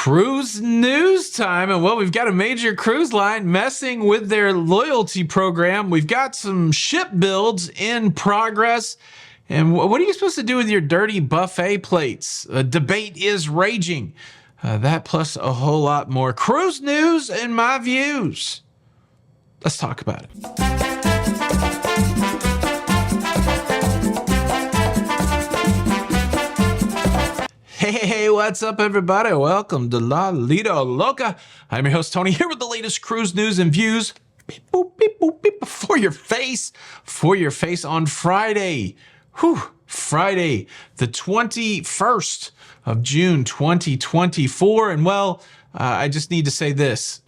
Cruise news time. And well, we've got a major cruise line messing with their loyalty program. We've got some ship builds in progress. And what are you supposed to do with your dirty buffet plates? A debate is raging. That plus a whole lot more cruise news and my views. Let's talk about it. Hey, what's up, everybody? Welcome to La Lido Loca. I'm your host, Tony, here with the latest cruise news and views. Beep, boop, beep, boop, beep, for your face on Friday. Friday, the 21st of June, 2024. And well, I just need to say this.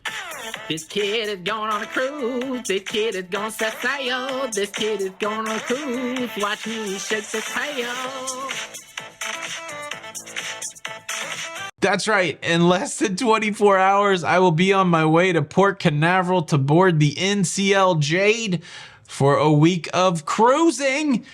This kid is going on a cruise. This kid is going to set sail. This kid is going on a cruise. Watch me shake this tail. That's right. In less than 24 hours, I will be on my way to Port Canaveral to board the NCL Jade for a week of cruising.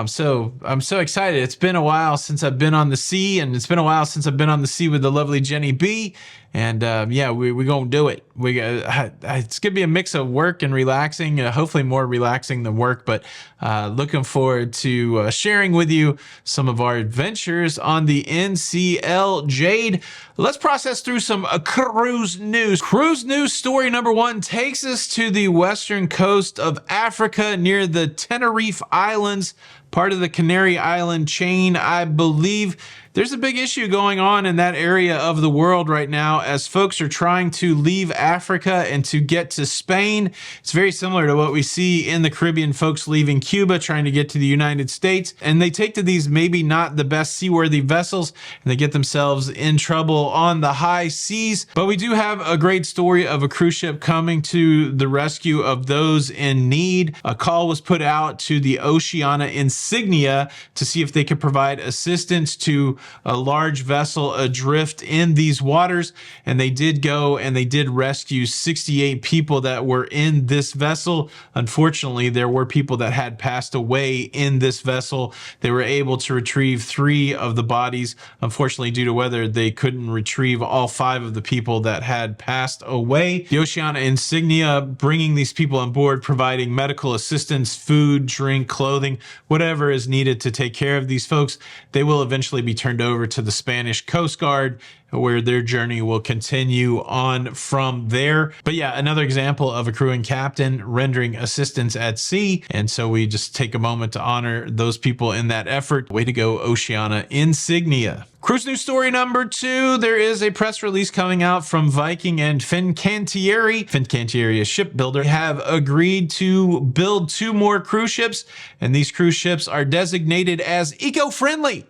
So I'm so excited. It's been a while since I've been on the sea, and it's been a while since I've been on the sea with the lovely Jenny B. And yeah, we're going to do it. It's going to be a mix of work and relaxing, hopefully more relaxing than work, but looking forward to sharing with you some of our adventures on the NCL Jade. Let's process through some cruise news. Cruise news story number one takes us to the western coast of Africa near the Tenerife Islands, part of the Canary Island chain, I believe. There's a big issue going on in that area of the world right now as folks are trying to leave Africa and to get to Spain. It's very similar to what we see in the Caribbean, folks leaving Cuba, trying to get to the United States. And they take to these maybe not the best seaworthy vessels, and they get themselves in trouble on the high seas. But we do have a great story of a cruise ship coming to the rescue of those in need. A call was put out to the Oceanana Insignia to see if they could provide assistance to a large vessel adrift in these waters, and they did go and they did rescue 68 people that were in this vessel. Unfortunately, there were people that had passed away in this vessel. They were able to retrieve 3 of the bodies. Unfortunately, due to weather, they couldn't retrieve all 5 of the people that had passed away. The Oceanana Insignia bringing these people on board, providing medical assistance, food, drink, clothing, whatever is needed to take care of these folks. They will eventually be turned over to the Spanish Coast Guard, where their journey will continue on from there. But yeah, another example of a crew and captain rendering assistance at sea. And so we just take a moment to honor those people in that effort. Way to go, Oceanana Insignia. Cruise news story number 2, there is a press release coming out from Viking and Fincantieri. Fincantieri, a shipbuilder, have agreed to build 2 more cruise ships, and these cruise ships are designated as eco-friendly,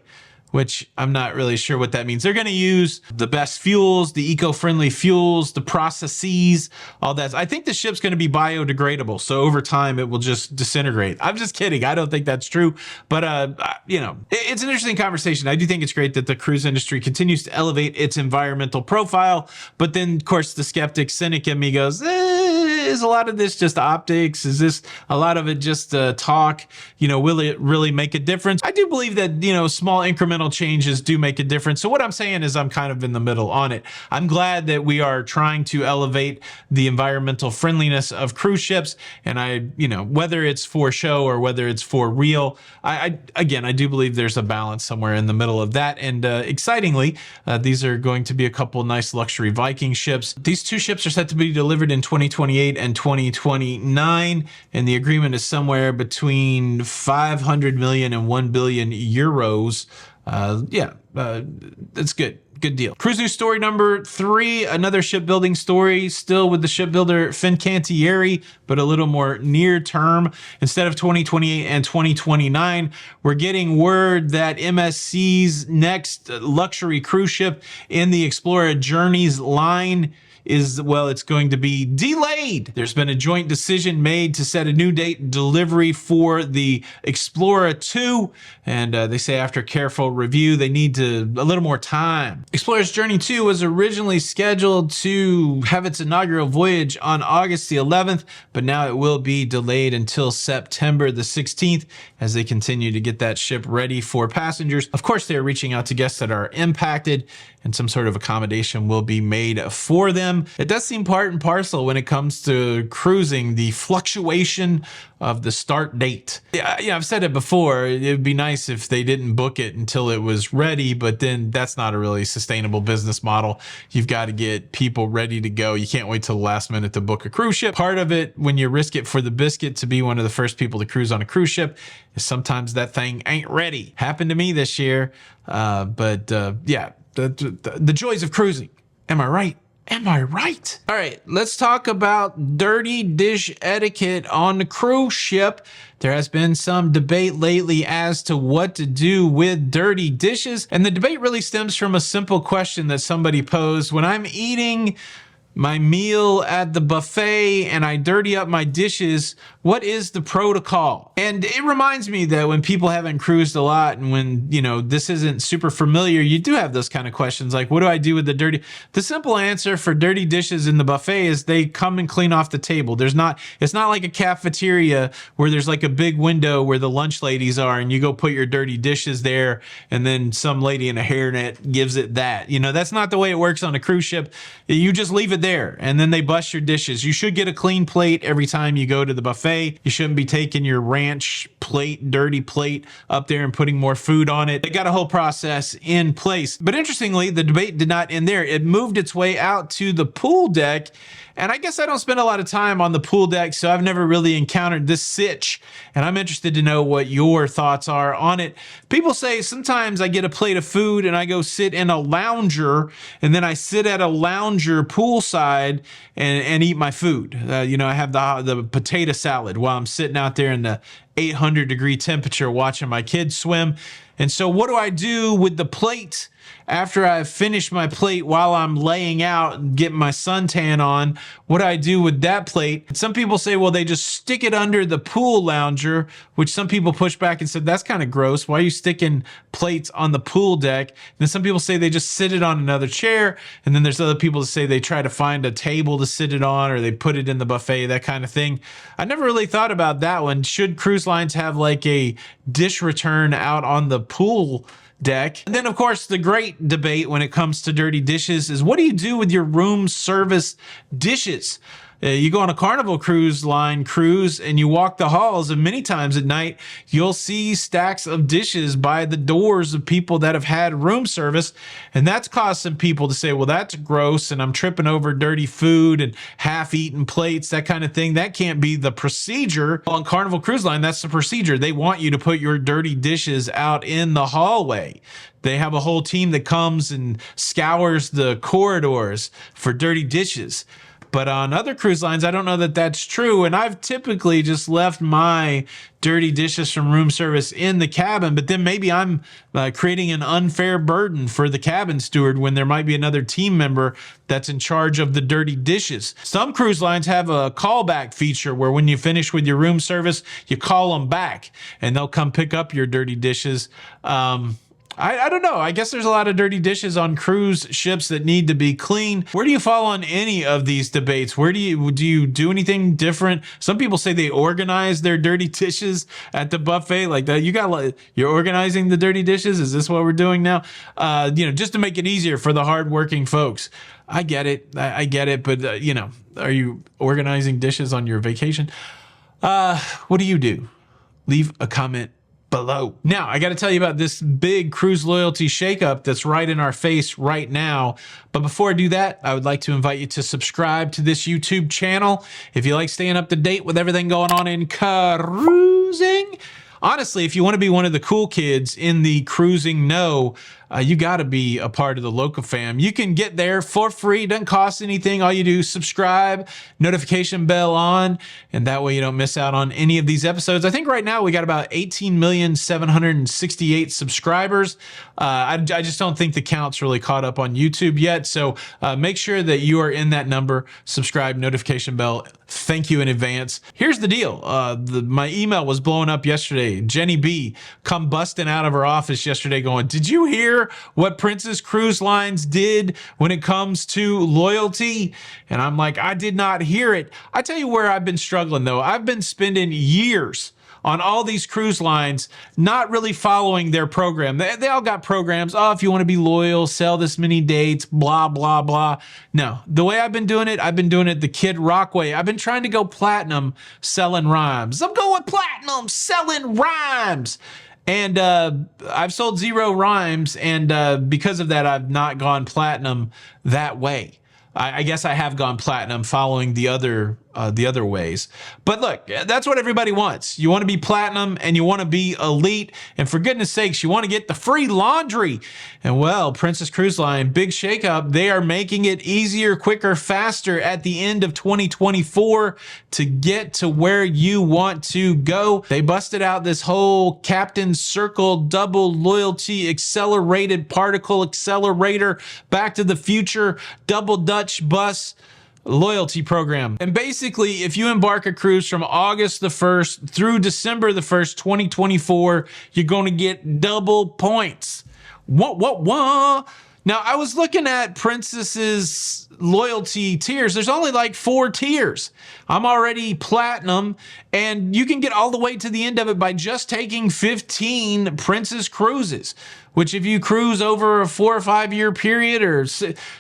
which I'm not really sure what that means. They're going to use the best fuels, the eco-friendly fuels, the processes, all that. I think the ship's going to be biodegradable, so over time it will just disintegrate. I'm just kidding. I don't think that's true, but you know, it's an interesting conversation. I do think it's great that the cruise industry continues to elevate its environmental profile, but then, of course, the skeptic, cynic in me goes, is a lot of this just optics? Is this a lot of it just talk? You know, will it really make a difference? I do believe that, you know, small incremental changes do make a difference. So what I'm saying is I'm kind of in the middle on it. I'm glad that we are trying to elevate the environmental friendliness of cruise ships. And you know, whether it's for show or whether it's for real, again, I do believe there's a balance somewhere in the middle of that. And excitingly, these are going to be a couple nice luxury Viking ships. These 2 ships are set to be delivered in 2028 and 2029. And the agreement is somewhere between 500 million and 1 billion euros. That's good. Good deal. Cruise news story number 3, another shipbuilding story, still with the shipbuilder Fincantieri, but a little more near term. Instead of 2028 and 2029, we're getting word that MSC's next luxury cruise ship in the Explorer Journeys line is, well, it's going to be delayed. There's been a joint decision made to set a new date delivery for the Explorer 2, and they say after careful review, they need a little more time. Explorer's Journey 2 was originally scheduled to have its inaugural voyage on August the 11th, but now it will be delayed until September the 16th as they continue to get that ship ready for passengers. Of course, they're reaching out to guests that are impacted, and some sort of accommodation will be made for them. It does seem part and parcel when it comes to cruising, the fluctuation of the start date. Yeah, I've said it before. It'd be nice if they didn't book it until it was ready, but then that's not a really sustainable business model. You've got to get people ready to go. You can't wait till the last minute to book a cruise ship. Part of it, when you risk it for the biscuit to be one of the first people to cruise on a cruise ship, is sometimes that thing ain't ready. Happened to me this year, but yeah, the joys of cruising. Am I right? Am I right? All right, let's talk about dirty dish etiquette on the cruise ship. There has been some debate lately as to what to do with dirty dishes. And the debate really stems from a simple question that somebody posed. When I'm eating my meal at the buffet and I dirty up my dishes, what is the protocol? And it reminds me that when people haven't cruised a lot and when, you know, this isn't super familiar, you do have those kind of questions like, what do I do with the dirty? The simple answer for dirty dishes in the buffet is they come and clean off the table. It's not like a cafeteria where there's like a big window where the lunch ladies are and you go put your dirty dishes there and then some lady in a hairnet gives it that. You know, that's not the way it works on a cruise ship. You just leave it there and then they bust your dishes. You should get a clean plate every time you go to the buffet. You shouldn't be taking your ranch plate, dirty plate up there and putting more food on it. They got a whole process in place. But interestingly, the debate did not end there. It moved its way out to the pool deck. And I guess I don't spend a lot of time on the pool deck, so I've never really encountered this sitch. And I'm interested to know what your thoughts are on it. People say sometimes I get a plate of food and I go sit in a lounger, and then I sit at a lounger poolside and eat my food. You know, I have the potato salad while I'm sitting out there in the 800-degree temperature watching my kids swim. And so what do I do with the plate after I've finished my plate while I'm laying out and getting my suntan on? What do I do with that plate? Some people say, well, they just stick it under the pool lounger, which some people push back and said, that's kind of gross. Why are you sticking plates on the pool deck? And then some people say they just sit it on another chair. And then there's other people that say they try to find a table to sit it on, or they put it in the buffet, that kind of thing. I never really thought about that one. Should cruise lines have like a dish return out on the pool deck? And then, of course, the great debate when it comes to dirty dishes is, what do you do with your room service dishes? You go on a Carnival cruise line cruise and you walk the halls, and many times at night you'll see stacks of dishes by the doors of people that have had room service, and that's caused some people to say, well, that's gross and I'm tripping over dirty food and half-eaten plates, that kind of thing. That can't be the procedure. On Carnival Cruise Line, that's the procedure. They want you to put your dirty dishes out in the hallway. They have a whole team that comes and scours the corridors for dirty dishes. But on other cruise lines, I don't know that that's true. And I've typically just left my dirty dishes from room service in the cabin. But then maybe I'm creating an unfair burden for the cabin steward when there might be another team member that's in charge of the dirty dishes. Some cruise lines have a callback feature where when you finish with your room service, you call them back and they'll come pick up your dirty dishes. I don't know. I guess there's a lot of dirty dishes on cruise ships that need to be clean. Where do you fall on any of these debates? Where do you do anything different? Some people say they organize their dirty dishes at the buffet like that. You're organizing the dirty dishes. Is this what we're doing now? Just to make it easier for the hardworking folks. I get it. I get it. But are you organizing dishes on your vacation? What do you do? Leave a comment below. Now, I got to tell you about this big cruise loyalty shakeup that's right in our face right now. But before I do that, I would like to invite you to subscribe to this YouTube channel. If you like staying up to date with everything going on in cruising, honestly, if you want to be one of the cool kids in the cruising know, you got to be a part of the Loca fam. You can get there for free. Doesn't cost anything. All you do is subscribe, notification bell on, and that way you don't miss out on any of these episodes. I think right now we got about 18,768 subscribers. I just don't think the count's really caught up on YouTube yet. So make sure that you are in that number. Subscribe, notification bell. Thank you in advance. Here's the deal. My email was blowing up yesterday. Jenny B come busting out of her office yesterday going, did you hear what Princess Cruise Lines did when it comes to loyalty? And I'm like, I did not hear it. I tell you where I've been struggling though. I've been spending years on all these cruise lines not really following their program. They all got programs. Oh, if you want to be loyal, sell this many dates, blah, blah, blah. No, the way I've been doing it the Kid Rock way. I've been trying to go platinum selling rhymes. I'm going platinum selling rhymes. And I've sold 0 rhymes, and because of that, I've not gone platinum that way. I guess I have gone platinum following the other ways. But look, that's what everybody wants. You want to be platinum and you want to be elite. And for goodness sakes, you want to get the free laundry. And well, Princess Cruise Line, big shakeup. They are making it easier, quicker, faster at the end of 2024 to get to where you want to go. They busted out this whole Captain Circle double loyalty accelerated particle accelerator, Back to the Future, double Dutch bus loyalty program. And basically, if you embark a cruise from August the 1st through December the 1st, 2024, you're going to get double points. What? Now, I was looking at Princess's loyalty tiers. There's only like 4 tiers. I'm already platinum, and you can get all the way to the end of it by just taking 15 Princess cruises, which if you cruise over a 4 or 5 year period,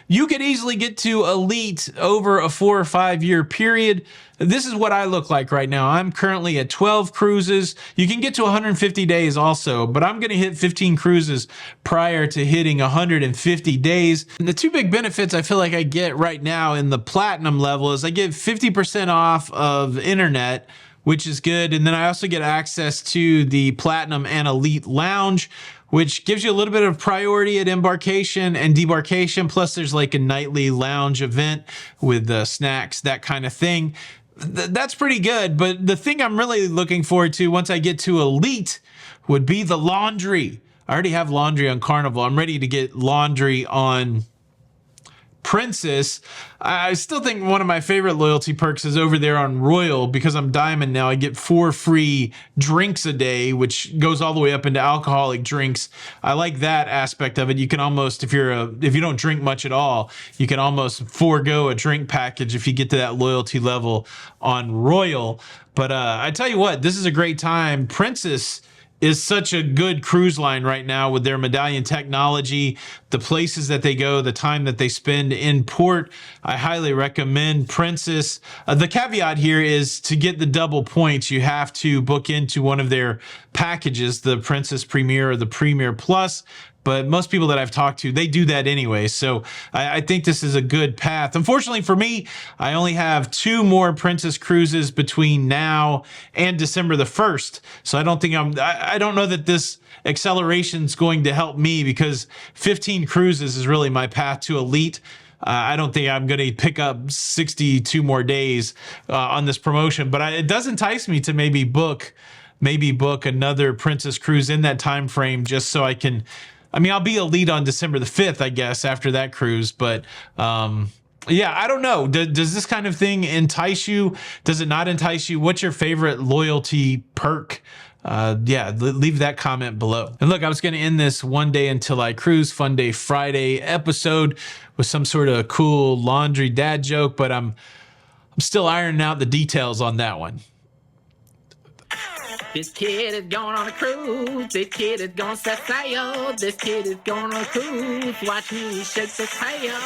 you could easily get to elite over a 4 or 5 year period. This is what I look like right now. I'm currently at 12 cruises. You can get to 150 days also, but I'm going to hit 15 cruises prior to hitting 150 days. And the 2 big benefits I feel like I get right now in the platinum level is I get 50% off of internet, which is good. And then I also get access to the platinum and elite lounge, which gives you a little bit of priority at embarkation and debarkation. Plus there's like a nightly lounge event with snacks, that kind of thing. That's pretty good. But the thing I'm really looking forward to once I get to elite would be the laundry. I already have laundry on Carnival. I'm ready to get laundry on Princess. I still think one of my favorite loyalty perks is over there on Royal. Because I'm Diamond now, I get 4 free drinks a day, which goes all the way up into alcoholic drinks. I like that aspect of it. You can almost, if you don't drink much at all, you can almost forego a drink package if you get to that loyalty level on Royal. But I tell you what, this is a great time. Princess is such a good cruise line right now with their medallion technology, the places that they go, the time that they spend in port. I highly recommend Princess. The caveat here is to get the double points, you have to book into one of their packages, the Princess Premier or the Premier Plus. But most people that I've talked to, they do that anyway. So I think this is a good path. Unfortunately for me, I only have 2 more Princess cruises between now and December the 1st. So I don't know that this acceleration is going to help me, because 15 cruises is really my path to elite. I don't think I'm going to pick up 62 more days on this promotion, but it does entice me to maybe book another Princess cruise in that time frame, just so I can. I mean, I'll be elite on December the 5th, I guess, after that cruise. But yeah, I don't know. Does this kind of thing entice you? Does it not entice you? What's your favorite loyalty perk? Yeah, leave that comment below. And look, I was going to end this One Day Until I Cruise Fun Day Friday episode with some sort of cool laundry dad joke, but I'm still ironing out the details on that one. This kid is going on a cruise. This kid is going to set sail. This kid is going on a cruise. Watch me shake this tail.